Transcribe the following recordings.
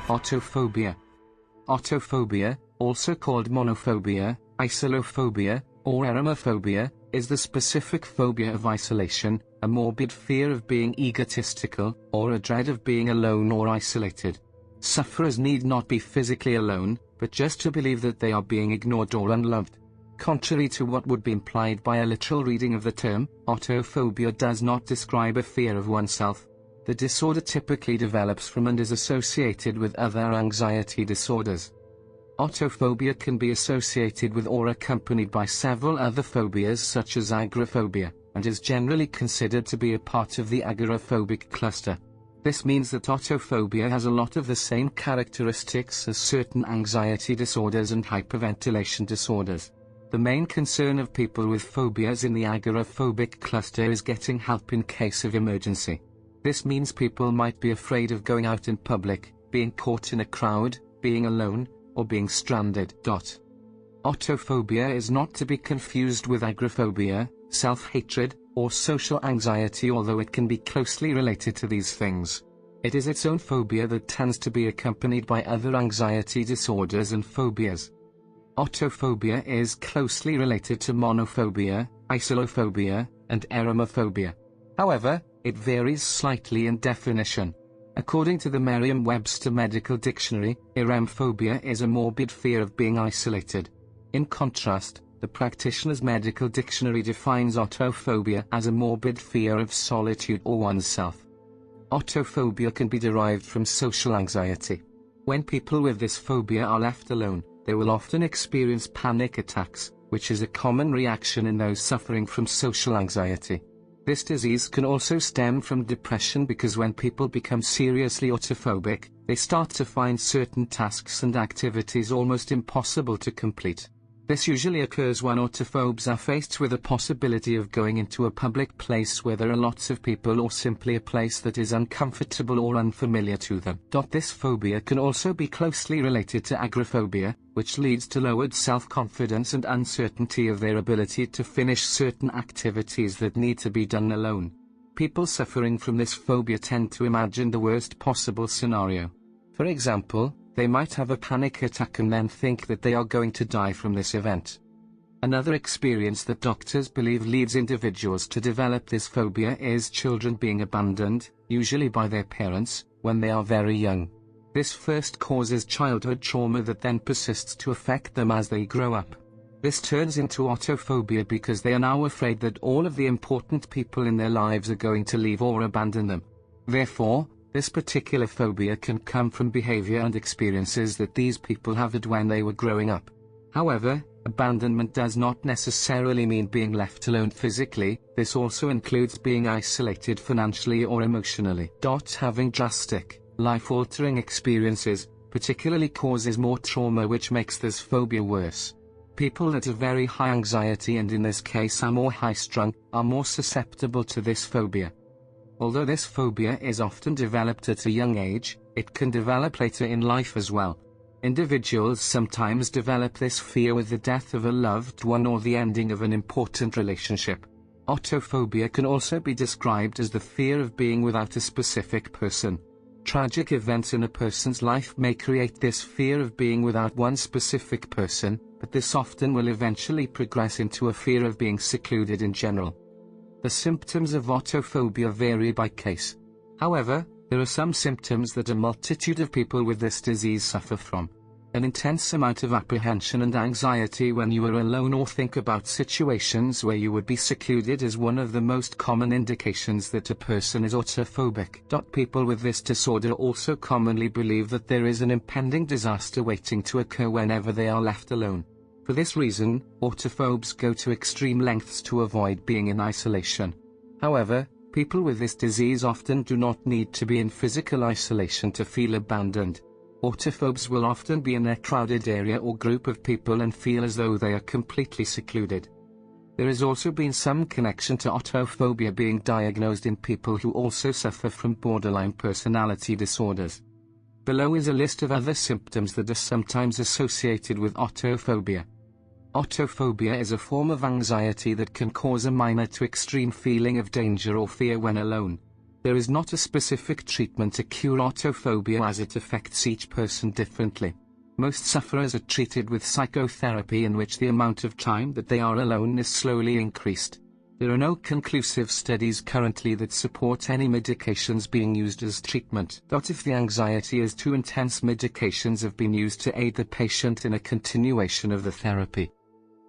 Autophobia. Autophobia, also called monophobia, isolophobia, or eremophobia, is the specific phobia of isolation, a morbid fear of being egotistical, or a dread of being alone or isolated. Sufferers need not be physically alone, but just to believe that they are being ignored or unloved. Contrary to what would be implied by a literal reading of the term, autophobia does not describe a fear of oneself. The disorder typically develops from and is associated with other anxiety disorders. Autophobia can be associated with or accompanied by several other phobias such as agoraphobia, and is generally considered to be a part of the agoraphobic cluster. This means that autophobia has a lot of the same characteristics as certain anxiety disorders and hyperventilation disorders. The main concern of people with phobias in the agoraphobic cluster is getting help in case of emergency. This means people might be afraid of going out in public, being caught in a crowd, being alone, or being stranded. Autophobia is not to be confused with agoraphobia, self-hatred, or social anxiety, although it can be closely related to these things. It is its own phobia that tends to be accompanied by other anxiety disorders and phobias. Autophobia is closely related to monophobia, isolophobia, and eremophobia. However, it varies slightly in definition. According to the Merriam-Webster Medical Dictionary, eremophobia is a morbid fear of being isolated. In contrast, the Practitioner's Medical Dictionary defines autophobia as a morbid fear of solitude or oneself. Autophobia can be derived from social anxiety. When people with this phobia are left alone, they will often experience panic attacks, which is a common reaction in those suffering from social anxiety. This disease can also stem from depression because when people become seriously autophobic, they start to find certain tasks and activities almost impossible to complete. This usually occurs when autophobes are faced with the possibility of going into a public place where there are lots of people or simply a place that is uncomfortable or unfamiliar to them. This phobia can also be closely related to agoraphobia, which leads to lowered self-confidence and uncertainty of their ability to finish certain activities that need to be done alone. People suffering from this phobia tend to imagine the worst possible scenario. For example, they might have a panic attack and then think that they are going to die from this event. Another experience that doctors believe leads individuals to develop this phobia is children being abandoned, usually by their parents, when they are very young. This first causes childhood trauma that then persists to affect them as they grow up. This turns into autophobia because they are now afraid that all of the important people in their lives are going to leave or abandon them. Therefore, this particular phobia can come from behavior and experiences that these people had when they were growing up. However, abandonment does not necessarily mean being left alone physically. This also includes being isolated financially or emotionally. Having drastic, life-altering experiences, particularly causes more trauma, which makes this phobia worse. People that have very high anxiety and in this case are more high-strung, are more susceptible to this phobia. Although this phobia is often developed at a young age, it can develop later in life as well. Individuals sometimes develop this fear with the death of a loved one or the ending of an important relationship. Autophobia can also be described as the fear of being without a specific person. Tragic events in a person's life may create this fear of being without one specific person, but this often will eventually progress into a fear of being secluded in general. The symptoms of autophobia vary by case. However, there are some symptoms that a multitude of people with this disease suffer from. An intense amount of apprehension and anxiety when you are alone or think about situations where you would be secluded is one of the most common indications that a person is autophobic. People with this disorder also commonly believe that there is an impending disaster waiting to occur whenever they are left alone. For this reason, autophobes go to extreme lengths to avoid being in isolation. However, people with this disease often do not need to be in physical isolation to feel abandoned. Autophobes will often be in a crowded area or group of people and feel as though they are completely secluded. There has also been some connection to autophobia being diagnosed in people who also suffer from borderline personality disorders. Below is a list of other symptoms that are sometimes associated with autophobia. Autophobia is a form of anxiety that can cause a minor to extreme feeling of danger or fear when alone. There is not a specific treatment to cure autophobia as it affects each person differently. Most sufferers are treated with psychotherapy in which the amount of time that they are alone is slowly increased. There are no conclusive studies currently that support any medications being used as treatment. If the anxiety is too intense, medications have been used to aid the patient in a continuation of the therapy.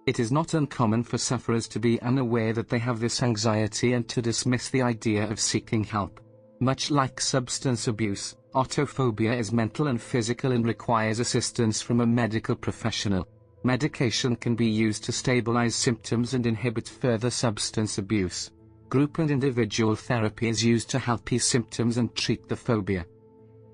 It is not uncommon for sufferers to be unaware that they have this anxiety and to dismiss the idea of seeking help. Much like substance abuse, autophobia is mental and physical and requires assistance from a medical professional. Medication can be used to stabilize symptoms and inhibit further substance abuse. Group and individual therapy is used to help ease symptoms and treat the phobia.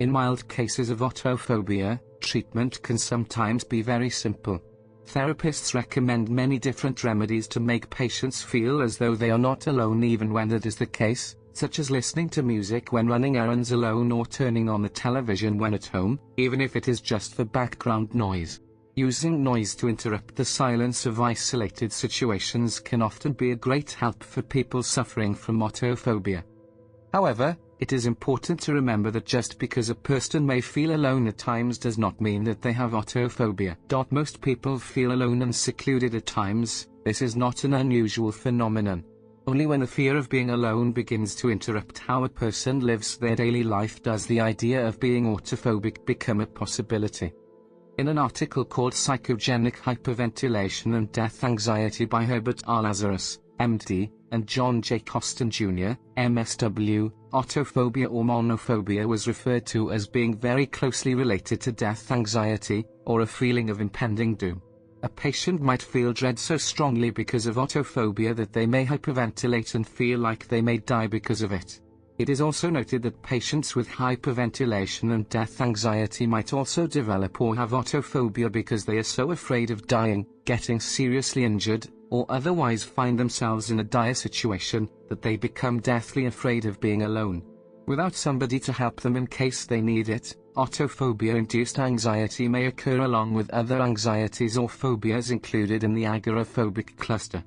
In mild cases of autophobia, treatment can sometimes be very simple. Therapists recommend many different remedies to make patients feel as though they are not alone even when that is the case, such as listening to music when running errands alone or turning on the television when at home, even if it is just for background noise. Using noise to interrupt the silence of isolated situations can often be a great help for people suffering from autophobia. However, it is important to remember that just because a person may feel alone at times does not mean that they have autophobia. Most people feel alone and secluded at times. This is not an unusual phenomenon. Only when the fear of being alone begins to interrupt how a person lives their daily life does the idea of being autophobic become a possibility. In an article called Psychogenic Hyperventilation and Death Anxiety by Herbert R. Lazarus, MD, and John J. Costin Jr., MSW, autophobia or monophobia was referred to as being very closely related to death anxiety, or a feeling of impending doom. A patient might feel dread so strongly because of autophobia that they may hyperventilate and feel like they may die because of it. It is also noted that patients with hyperventilation and death anxiety might also develop or have autophobia because they are so afraid of dying, getting seriously injured, or otherwise find themselves in a dire situation, that they become deathly afraid of being alone. Without somebody to help them in case they need it, autophobia-induced anxiety may occur along with other anxieties or phobias included in the agoraphobic cluster.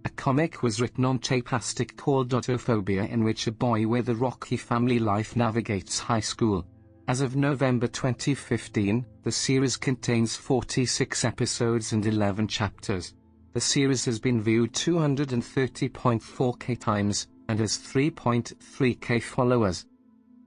A comic was written on Tapastic called Autophobia, in which a boy with a rocky family life navigates high school. As of November 2015, the series contains 46 episodes and 11 chapters. The series has been viewed 230.4k times, and has 3.3k followers.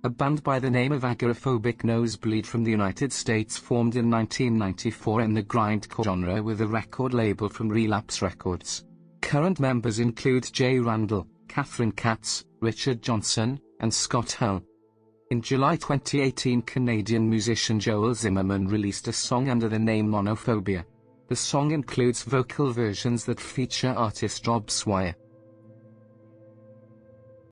A band by the name of Agoraphobic Nosebleed from the United States formed in 1994 in the grindcore genre with a record label from Relapse Records. Current members include Jay Randall, Catherine Katz, Richard Johnson, and Scott Hull. In July 2018, Canadian musician Joel Zimmerman released a song under the name Monophobia. The song includes vocal versions that feature artist Rob Swire.